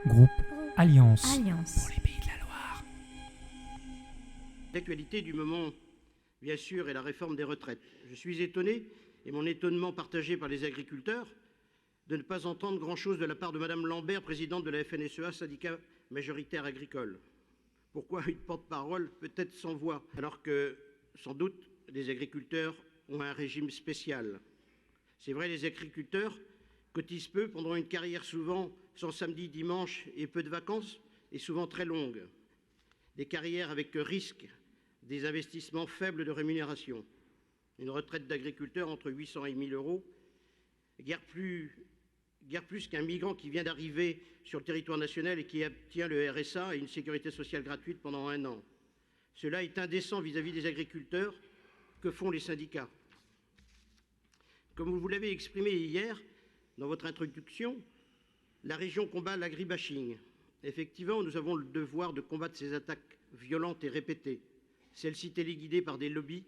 Groupe Alliance Alliance. pour les Pays de la Loire. L'actualité du moment, bien sûr, est la réforme des retraites. Je suis étonné, et mon étonnement partagé par les agriculteurs, de ne pas entendre grand-chose de la part de Mme Lambert, présidente de la FNSEA, syndicat majoritaire agricole. Pourquoi une porte-parole peut-être sans voix, alors que, sans doute, les agriculteurs ont un régime spécial. C'est vrai, les agriculteurs cotisent peu pendant une carrière souvent sans samedi, dimanche et peu de vacances, et souvent très longues. Des carrières avec risque, des investissements faibles de rémunération. Une retraite d'agriculteur entre 800 et 1000 euros, guère plus qu'un migrant qui vient d'arriver sur le territoire national et qui obtient le RSA et une sécurité sociale gratuite pendant 1 an. Cela est indécent vis-à-vis des agriculteurs. Que font les syndicats? Comme vous l'avez exprimé hier dans votre introduction, la région combat l'agribashing. Effectivement, nous avons le devoir de combattre ces attaques violentes et répétées, celles-ci téléguidées par des lobbies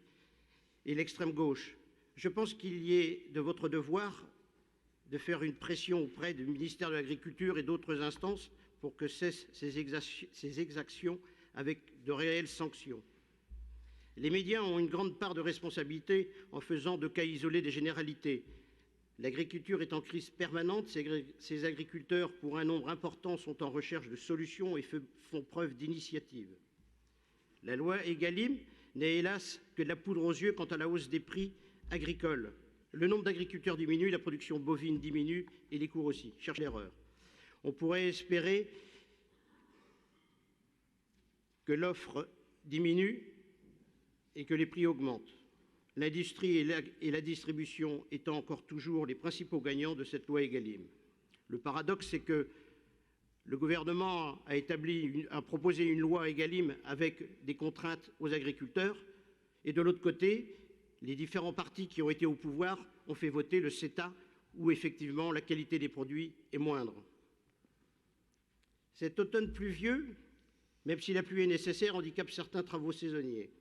et l'extrême gauche. Je pense qu'il y est de votre devoir de faire une pression auprès du ministère de l'Agriculture et d'autres instances pour que cessent ces exactions avec de réelles sanctions. Les médias ont une grande part de responsabilité en faisant de cas isolés des généralités. L'agriculture est en crise permanente, ces agriculteurs, pour un nombre important, sont en recherche de solutions et font preuve d'initiative. La loi Egalim n'est hélas que de la poudre aux yeux quant à la hausse des prix agricoles. Le nombre d'agriculteurs diminue, la production bovine diminue et les cours aussi. Cherche l'erreur. On pourrait espérer que l'offre diminue et que les prix augmentent. L'industrie et la distribution étant encore toujours les principaux gagnants de cette loi Egalim. Le paradoxe, c'est que le gouvernement a proposé une loi Egalim avec des contraintes aux agriculteurs, et de l'autre côté, les différents partis qui ont été au pouvoir ont fait voter le CETA, où effectivement la qualité des produits est moindre. Cet automne pluvieux, même si la pluie est nécessaire, handicape certains travaux saisonniers.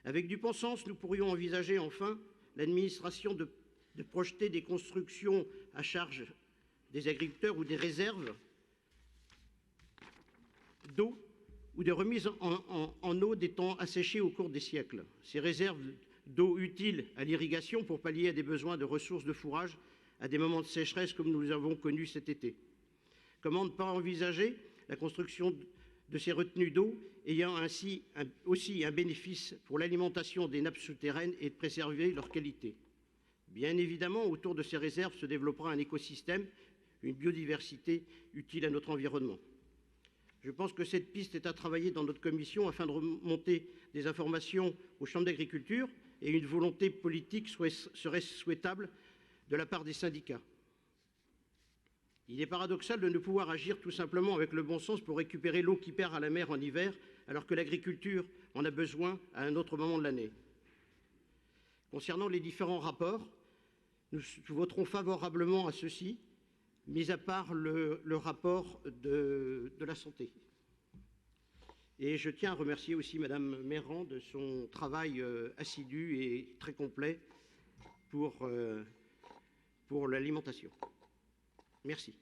Avec du bon sens, nous pourrions envisager enfin l'administration de projeter des constructions à charge des agriculteurs ou des réserves d'eau ou de remise en eau des temps asséchés au cours des siècles. Ces réserves d'eau utiles à l'irrigation pour pallier à des besoins de ressources de fourrage à des moments de sécheresse comme nous avons connu cet été. Comment ne pas envisager la construction de ces retenues d'eau ayant ainsi aussi un bénéfice pour l'alimentation des nappes souterraines et de préserver leur qualité. Bien évidemment, autour de ces réserves se développera un écosystème, une biodiversité utile à notre environnement. Je pense que cette piste est à travailler dans notre commission afin de remonter des informations aux chambres d'agriculture, et une volonté politique serait souhaitable de la part des syndicats. Il est paradoxal de ne pouvoir agir tout simplement avec le bon sens pour récupérer l'eau qui perd à la mer en hiver, alors que l'agriculture en a besoin à un autre moment de l'année. Concernant les différents rapports, nous voterons favorablement à ceux-ci, mis à part le rapport de la santé. Et je tiens à remercier aussi Mme Meyran de son travail assidu et très complet pour l'alimentation. Merci.